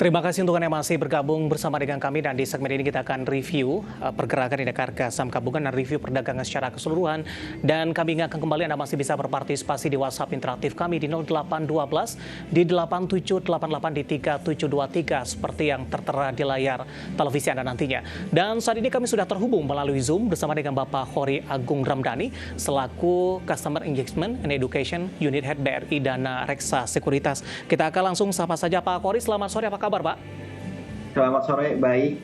Terima kasih untuk Anda masih bergabung bersama dengan kami, dan di segmen ini kita akan review pergerakan indeks harga saham gabungan dan review perdagangan secara keseluruhan. Dan kami ingatkan kembali Anda masih bisa berpartisipasi di WhatsApp interaktif kami di 0812 di 8788 di 3723 seperti yang tertera di layar televisi Anda nantinya. Dan saat ini kami sudah terhubung melalui Zoom bersama dengan Bapak Khory Agung Ramdhani selaku Customer Engagement and Education Unit Head BRI Dana Reksa Sekuritas. Kita akan langsung sapa saja Pak Khory. Selamat sore, apa kabar Pak? Selamat sore, baik.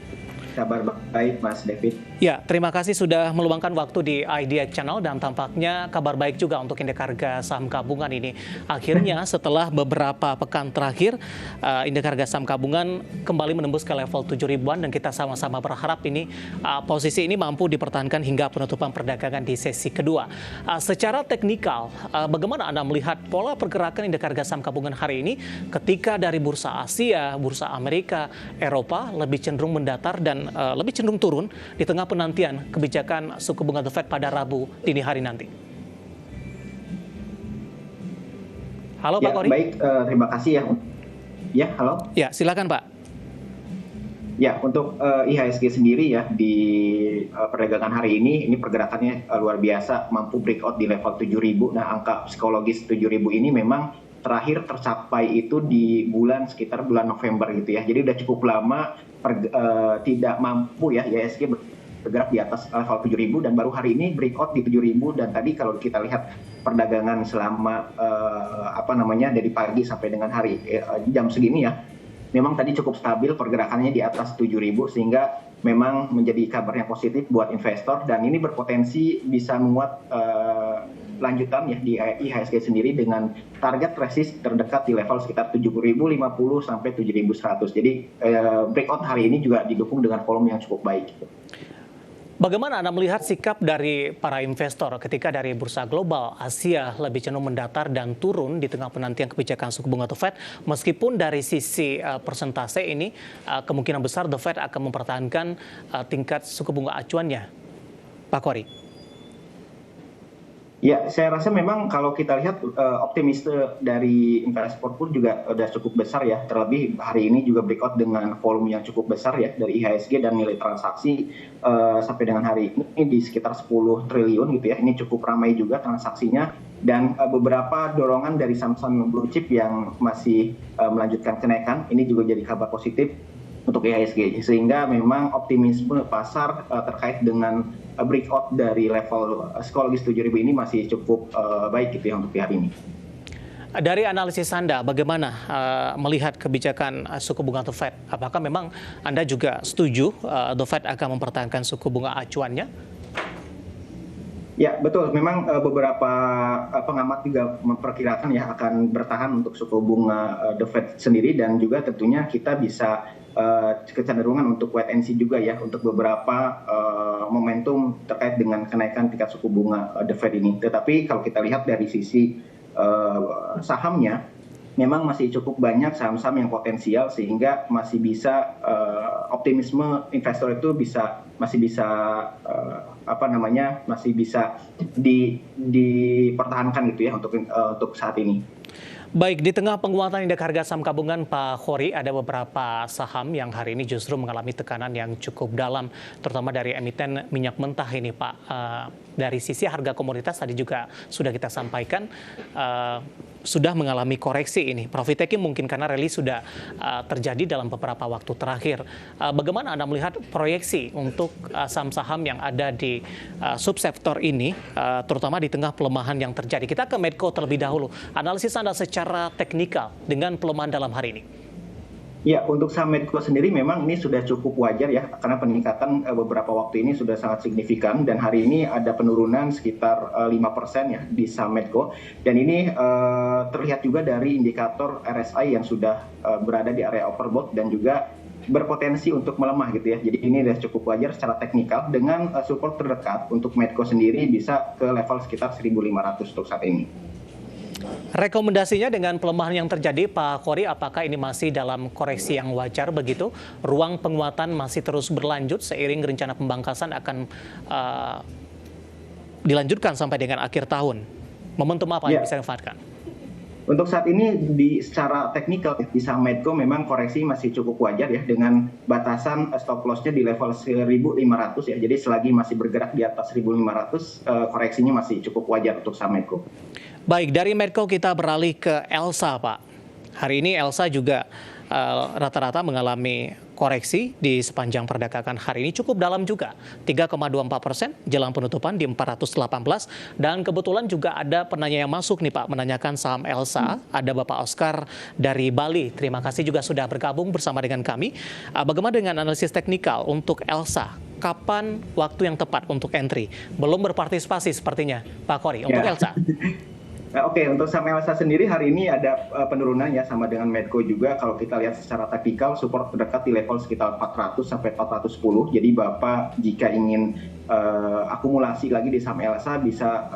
Kabar baik, Mas David. Ya, terima kasih sudah meluangkan waktu di Idea Channel, dan tampaknya kabar baik juga untuk indeks harga saham gabungan ini. Akhirnya setelah beberapa pekan terakhir, indeks harga saham gabungan kembali menembus ke level 7.000-an, dan kita sama-sama berharap ini posisi ini mampu dipertahankan hingga penutupan perdagangan di sesi kedua. Secara teknikal, bagaimana Anda melihat pola pergerakan indeks harga saham gabungan hari ini ketika dari bursa Asia, bursa Amerika, Eropa lebih cenderung mendatar dan lebih cenderung turun di tengah penantian kebijakan suku bunga The Fed pada Rabu dini hari nanti? Halo Pak Khory. Baik, terima kasih ya. Ya, halo. Ya, silakan Pak. Ya, untuk IHSG sendiri ya di perdagangan hari ini pergerakannya luar biasa, mampu breakout di level 7.000. Nah, angka psikologis 7.000 ini memang terakhir tercapai itu di sekitar bulan November gitu ya. Jadi udah cukup lama tidak mampu ya IHSG bergerak di atas level 7.000, dan baru hari ini breakout di 7.000. Dan tadi kalau kita lihat perdagangan selama dari pagi sampai dengan hari jam segini ya, memang tadi cukup stabil pergerakannya di atas 7.000, sehingga memang menjadi kabar yang positif buat investor, dan ini berpotensi bisa menguat lanjutan ya di IHSG sendiri dengan target resist terdekat di level sekitar 7.050 sampai 7.100. Jadi breakout hari ini juga didukung dengan volume yang cukup baik. Bagaimana Anda melihat sikap dari para investor ketika dari bursa global Asia lebih cenderung mendatar dan turun di tengah penantian kebijakan suku bunga The Fed, meskipun dari sisi persentase ini kemungkinan besar The Fed akan mempertahankan tingkat suku bunga acuannya, Pak Khory? Ya, saya rasa memang kalau kita lihat optimisme dari investor pun juga sudah cukup besar ya. Terlebih hari ini juga breakout dengan volume yang cukup besar ya dari IHSG, dan nilai transaksi sampai dengan hari ini di sekitar 10 triliun gitu ya. Ini cukup ramai juga transaksinya, dan beberapa dorongan dari saham-saham blue chip yang masih melanjutkan kenaikan. Ini juga jadi kabar positif untuk IHSG, sehingga memang optimisme pasar terkait dengan breakout dari level psikologis 7.000 ini masih cukup baik gitu ya untuk hari ini. Dari analisis Anda, bagaimana melihat kebijakan suku bunga The Fed? Apakah memang Anda juga setuju The Fed akan mempertahankan suku bunga acuannya? Ya, betul. Memang beberapa pengamat juga memperkirakan ya akan bertahan untuk suku bunga The Fed sendiri, dan juga tentunya kita bisa kecenderungan untuk wait and see juga ya untuk beberapa momentum terkait dengan kenaikan tingkat suku bunga The Fed ini. Tetapi kalau kita lihat dari sisi sahamnya, memang masih cukup banyak saham-saham yang potensial, sehingga masih bisa optimisme investor itu masih bisa dipertahankan gitu ya untuk saat ini. Baik, di tengah penguatan indeks harga saham gabungan, Pak Khory, ada beberapa saham yang hari ini justru mengalami tekanan yang cukup dalam, terutama dari emiten minyak mentah ini, Pak. Dari sisi harga komoditas tadi juga sudah kita sampaikan, sudah mengalami koreksi ini. Profit taking mungkin karena rally sudah terjadi dalam beberapa waktu terakhir. Bagaimana Anda melihat proyeksi untuk saham-saham yang ada di subsektor ini, terutama di tengah pelemahan yang terjadi? Kita ke Medco terlebih dahulu. Analisis Anda secara teknikal dengan pelemahan dalam hari ini. Ya, untuk saham Medco sendiri memang ini sudah cukup wajar ya, karena peningkatan beberapa waktu ini sudah sangat signifikan, dan hari ini ada penurunan sekitar 5% ya di saham Medco, dan ini terlihat juga dari indikator RSI yang sudah berada di area overbought dan juga berpotensi untuk melemah gitu ya. Jadi ini sudah cukup wajar secara teknikal, dengan support terdekat untuk Medco sendiri bisa ke level sekitar 1.500 untuk saat ini. Rekomendasinya dengan pelemahan yang terjadi, Pak Khory, apakah ini masih dalam koreksi yang wajar begitu? Ruang penguatan masih terus berlanjut seiring rencana pembangkasan akan dilanjutkan sampai dengan akhir tahun. Momentum apa yang bisa dimanfaatkan? Untuk saat ini secara teknikal di saham Medco memang koreksi masih cukup wajar ya dengan batasan stop loss-nya di level 1.500 ya. Jadi selagi masih bergerak di atas 1.500 koreksinya masih cukup wajar untuk saham Medco. Baik, dari Medco kita beralih ke Elsa, Pak. Hari ini Elsa juga rata-rata mengalami koreksi di sepanjang perdagangan hari ini cukup dalam juga, 3,24% jelang penutupan di 418. Dan kebetulan juga ada penanya yang masuk nih Pak, menanyakan saham Elsa. Ada Bapak Oscar dari Bali. Terima kasih juga sudah bergabung bersama dengan kami. Bagaimana dengan analisis teknikal untuk Elsa? Kapan waktu yang tepat untuk entry? Belum berpartisipasi sepertinya, Pak Khori, untuk Elsa. Oke, untuk saham Elsa sendiri hari ini ada penurunan ya sama dengan Medco juga. Kalau kita lihat secara taktikal, support terdekat di level sekitar 400 sampai 410. Jadi Bapak jika ingin akumulasi lagi di saham Elsa bisa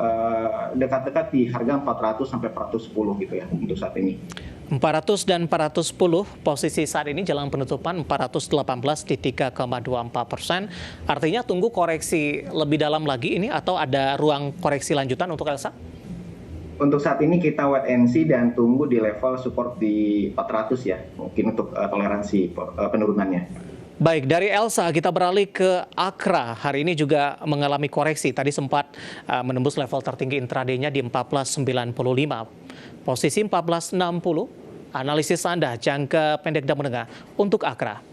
dekat-dekat di harga 400 sampai 410 gitu ya untuk saat ini. 400 dan 410 posisi saat ini jelang penutupan 418 di 3,24%. Artinya tunggu koreksi lebih dalam lagi ini atau ada ruang koreksi lanjutan untuk Elsa? Untuk saat ini kita wait and see dan tunggu di level support di 400 ya, mungkin untuk toleransi penurunannya. Baik, dari Elsa kita beralih ke Akra. Hari ini juga mengalami koreksi. Tadi sempat menembus level tertinggi intraday-nya di 1495. Posisi 1460. Analisis Anda jangka pendek dan menengah untuk Akra.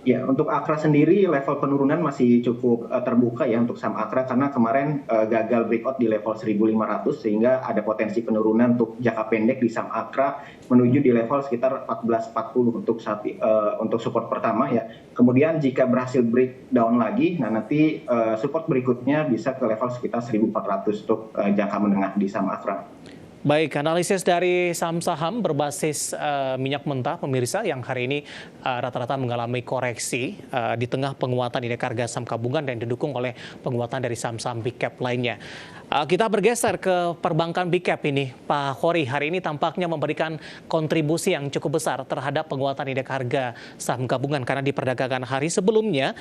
Ya, untuk Akra sendiri level penurunan masih cukup terbuka ya untuk saham Akra karena kemarin gagal breakout di level 1.500 sehingga ada potensi penurunan untuk jangka pendek di saham Akra menuju di level sekitar 1440 untuk support pertama ya. Kemudian jika berhasil breakdown lagi, nah nanti support berikutnya bisa ke level sekitar 1.400 untuk jangka menengah di saham Akra. Baik, analisis dari saham-saham berbasis minyak mentah pemirsa yang hari ini rata-rata mengalami koreksi di tengah penguatan indeks harga saham gabungan dan didukung oleh penguatan dari saham-saham big cap lainnya. Kita bergeser ke perbankan big cap ini, Pak Khori. Hari ini tampaknya memberikan kontribusi yang cukup besar terhadap penguatan indeks harga saham gabungan karena di perdagangan hari sebelumnya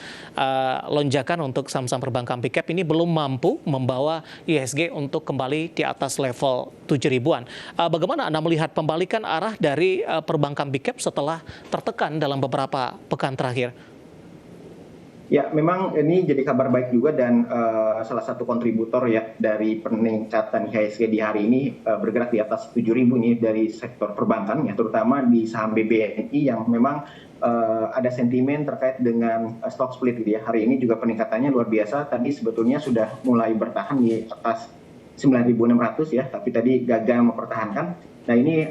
lonjakan untuk saham-saham perbankan big cap ini belum mampu membawa IHSG untuk kembali di atas level 7.000-an. Bagaimana Anda melihat pembalikan arah dari perbankan big cap setelah tertekan dalam beberapa pekan terakhir? Ya, memang ini jadi kabar baik juga dan salah satu kontributor ya dari peningkatan IHSG di hari ini bergerak di atas 7.000 ini dari sektor perbankan ya, terutama di saham BBNI yang memang ada sentimen terkait dengan stock split gitu ya. Hari ini juga peningkatannya luar biasa. Tadi sebetulnya sudah mulai bertahan di atas 9.600 ya, tapi tadi gagal mempertahankan. Nah ini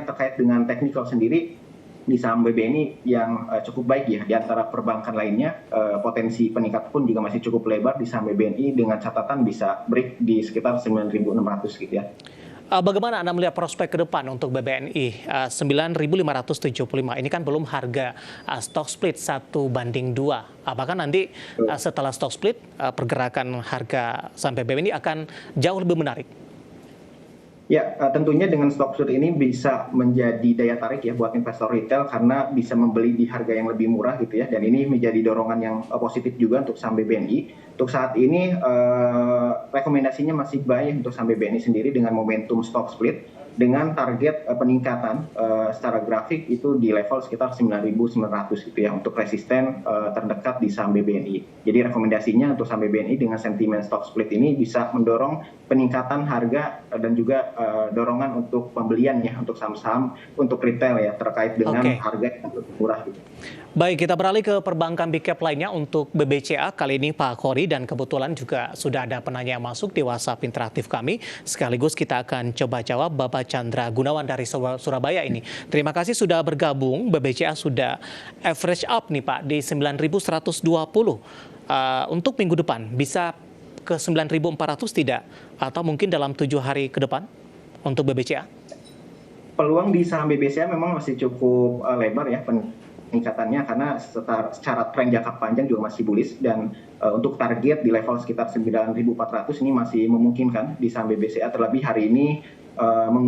terkait dengan technical sendiri di saham BBNI yang cukup baik ya, di antara perbankan lainnya potensi peningkatan pun juga masih cukup lebar di saham BBNI dengan catatan bisa break di sekitar 9.600 gitu ya. Bagaimana Anda melihat prospek ke depan untuk BBNI 9.575? Ini kan belum harga stock split 1:2. Apakah nanti setelah stock split pergerakan harga sampai BBNI akan jauh lebih menarik? Ya, tentunya dengan stock split ini bisa menjadi daya tarik ya buat investor retail karena bisa membeli di harga yang lebih murah gitu ya. Dan ini menjadi dorongan yang positif juga untuk saham BBNI. Untuk saat ini rekomendasinya masih buy untuk saham BBNI sendiri dengan momentum stock split dengan target peningkatan secara grafik itu di level sekitar 9.900 gitu ya untuk resisten terdekat di saham BBNI. Jadi rekomendasinya untuk saham BBNI dengan sentimen stock split ini bisa mendorong peningkatan harga dan juga dorongan untuk pembelian ya untuk saham-saham untuk retail ya terkait dengan harga yang lebih murah gitu. Baik, kita beralih ke perbankan big cap lainnya untuk BBCA kali ini Pak Khori, dan kebetulan juga sudah ada penanya yang masuk di WhatsApp interaktif kami. Sekaligus kita akan coba jawab Bapak Chandra Gunawan dari Surabaya ini. Terima kasih sudah bergabung. BBCA sudah average up nih Pak di 9.120. Untuk minggu depan bisa ke 9.400 tidak? Atau mungkin dalam 7 hari ke depan untuk BBCA? Peluang di saham BBCA memang masih cukup lebar ya peningkatannya karena secara tren jangka panjang juga masih bullish dan untuk target di level sekitar 9.400 ini masih memungkinkan di saham BBCA, terlebih hari ini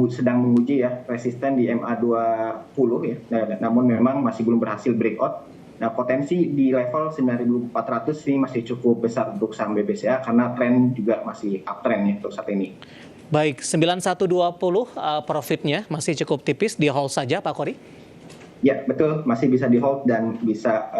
sedang menguji ya resisten di MA20 ya, namun memang masih belum berhasil breakout. Nah, potensi di level 9.400 ini masih cukup besar untuk saham BBCA karena tren juga masih uptrend ya untuk saat ini. Baik, 9120 profitnya masih cukup tipis, di hold saja Pak Kori? Ya, betul, masih bisa di hold dan bisa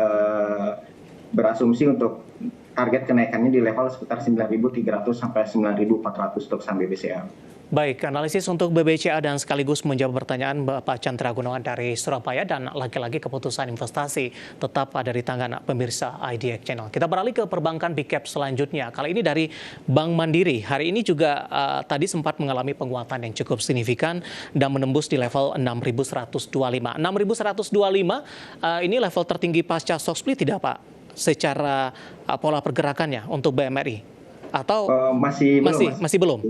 berasumsi untuk target kenaikannya di level sekitar 9.300 sampai 9.400 untuk saham BBCA. Baik, analisis untuk BBCA dan sekaligus menjawab pertanyaan Bapak Chandra Gunawan dari Surabaya, dan lagi-lagi keputusan investasi tetap ada di tangan pemirsa IDX Channel. Kita beralih ke perbankan big cap selanjutnya. Kali ini dari Bank Mandiri. Hari ini juga tadi sempat mengalami penguatan yang cukup signifikan dan menembus di level 6.125. 6.125 ini level tertinggi pasca stock split tidak Pak? Secara pola pergerakannya untuk BMRI? Atau masih belum? Masih belum?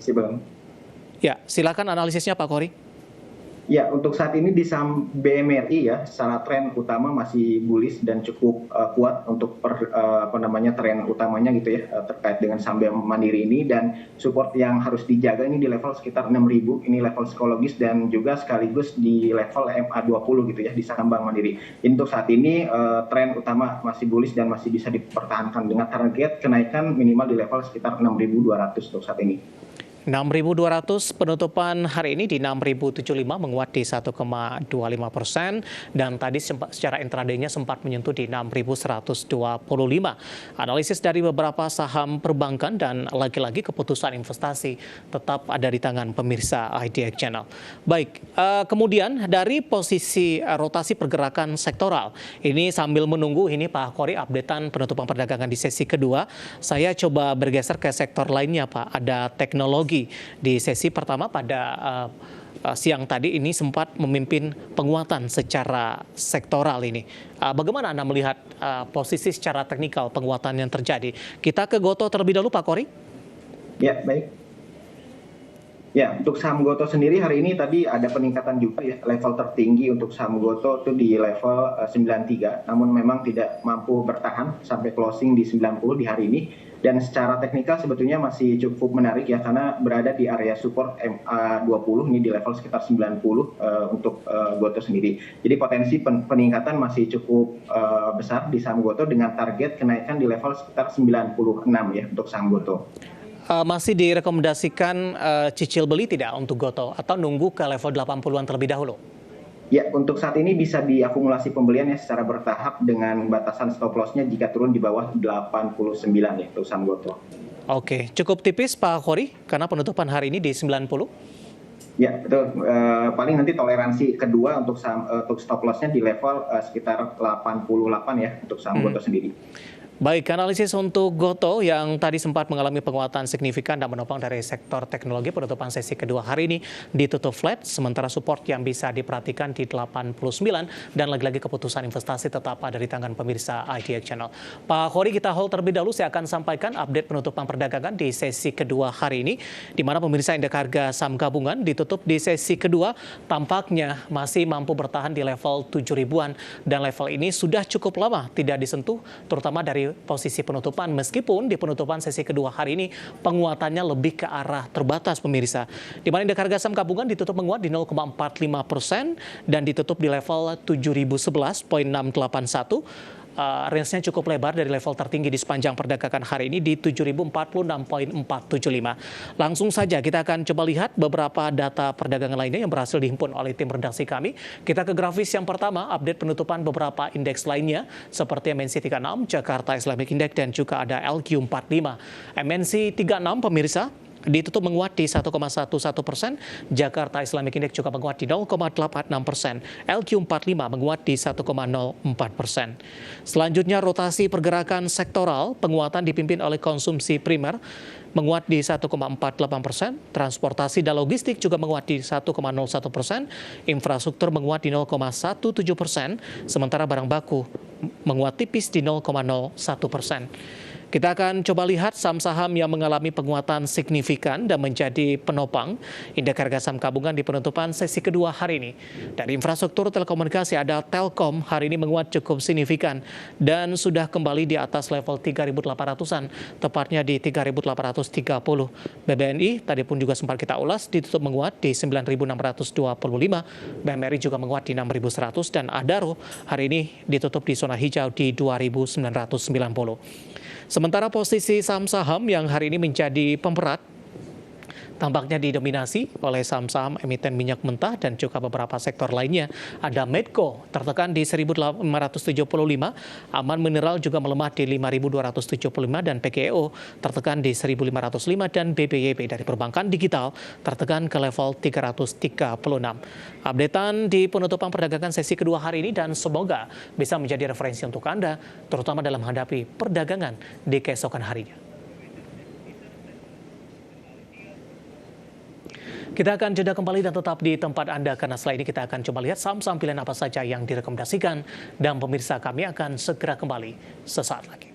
Masih belum. Ya, silakan analisisnya Pak Kori. Ya, untuk saat ini di saham BMRI ya, secara tren utama masih bullish dan cukup kuat untuk tren utamanya gitu ya, terkait dengan saham BM Mandiri ini, dan support yang harus dijaga ini di level sekitar 6.000, ini level psikologis dan juga sekaligus di level MA20 gitu ya di saham Bank Mandiri. Untuk saat ini tren utama masih bullish dan masih bisa dipertahankan dengan target kenaikan minimal di level sekitar 6.200 untuk saat ini. 6.200 penutupan hari ini di 6.075 menguat di 1,25%, dan tadi secara intraday-nya sempat menyentuh di 6.125. Analisis dari beberapa saham perbankan dan lagi-lagi keputusan investasi tetap ada di tangan pemirsa IDX Channel. Baik, kemudian dari posisi rotasi pergerakan sektoral, ini sambil menunggu ini Pak Kori updatean penutupan perdagangan di sesi kedua, saya coba bergeser ke sektor lainnya Pak. Ada teknologi. Di sesi pertama pada siang tadi ini sempat memimpin penguatan secara sektoral ini. Bagaimana Anda melihat posisi secara teknikal penguatan yang terjadi? Kita ke Gotoh terlebih dahulu Pak Kori. Ya, baik. Ya, untuk saham Gotoh sendiri hari ini tadi ada peningkatan juga ya, level tertinggi untuk saham Gotoh itu di level 93, namun memang tidak mampu bertahan sampai closing di 90 di hari ini. Dan secara teknikal sebetulnya masih cukup menarik ya, karena berada di area support MA20 ini di level sekitar 90 untuk Gotoh sendiri. Jadi potensi peningkatan masih cukup besar di saham Gotoh dengan target kenaikan di level sekitar 96 ya untuk saham Gotoh. Masih direkomendasikan cicil beli tidak untuk Gotoh atau nunggu ke level 80-an terlebih dahulu? Ya, untuk saat ini bisa diakumulasi pembeliannya secara bertahap dengan batasan stop loss-nya jika turun di bawah 89 ya untuk saham Gotoh. Oke, cukup tipis Pak Kori karena penutupan hari ini di 90. Ya, betul. Paling nanti toleransi kedua untuk stop loss-nya di level sekitar 88 ya untuk saham Gotoh sendiri. Baik, analisis untuk Gotoh yang tadi sempat mengalami penguatan signifikan dan menopang dari sektor teknologi. Penutupan sesi kedua hari ini ditutup flat, sementara support yang bisa diperhatikan di 89, dan lagi-lagi keputusan investasi tetap ada di tangan pemirsa IDX Channel. Pak Kori, kita hold terlebih dahulu. Saya akan sampaikan update penutupan perdagangan di sesi kedua hari ini, di mana pemirsa indeks harga saham gabungan ditutup di sesi kedua tampaknya masih mampu bertahan di level 7.000-an, dan level ini sudah cukup lama tidak disentuh, terutama dari posisi penutupan, meskipun di penutupan sesi kedua hari ini penguatannya lebih ke arah terbatas pemirsa, di mana indeks harga saham gabungan ditutup menguat di 0,45% dan ditutup di level 7.011,681. Range-nya cukup lebar dari level tertinggi di sepanjang perdagangan hari ini di 7.046,475. Langsung saja kita akan coba lihat beberapa data perdagangan lainnya yang berhasil dihimpun oleh tim redaksi kami. Kita ke grafis yang pertama, update penutupan beberapa indeks lainnya seperti MNC 36, Jakarta Islamic Index, dan juga ada LQ45. MNC 36 pemirsa ditutup menguat di 1,11%, Jakarta Islamic Index juga menguat di 0,86%, LQ45 menguat di 1,04%. Selanjutnya rotasi pergerakan sektoral, penguatan dipimpin oleh konsumsi primer menguat di 1,48%, transportasi dan logistik juga menguat di 1,01%, infrastruktur menguat di 0,17%, sementara barang baku menguat tipis di 0,01%. Kita akan coba lihat saham-saham yang mengalami penguatan signifikan dan menjadi penopang indeks harga saham gabungan di penutupan sesi kedua hari ini. Dari infrastruktur telekomunikasi ada Telkom, hari ini menguat cukup signifikan dan sudah kembali di atas level 3.800-an, tepatnya di 3.830. BBNI tadi pun juga sempat kita ulas, ditutup menguat di 9.625, BMRI juga menguat di 6.100, dan Adaro hari ini ditutup di zona hijau di 2.990. Sementara posisi saham-saham yang hari ini menjadi pemberat tampaknya didominasi oleh saham-saham emiten minyak mentah dan juga beberapa sektor lainnya. Ada Medco tertekan di 1.575, Aman Mineral juga melemah di 5.275 dan PGEO tertekan di 1.505 dan BBYB dari perbankan digital tertekan ke level 336. Updatean di penutupan perdagangan sesi kedua hari ini dan semoga bisa menjadi referensi untuk Anda, terutama dalam menghadapi perdagangan di keesokan harinya. Kita akan jeda kembali dan tetap di tempat Anda karena setelah ini kita akan coba lihat saham-saham pilihan apa saja yang direkomendasikan dan pemirsa kami akan segera kembali sesaat lagi.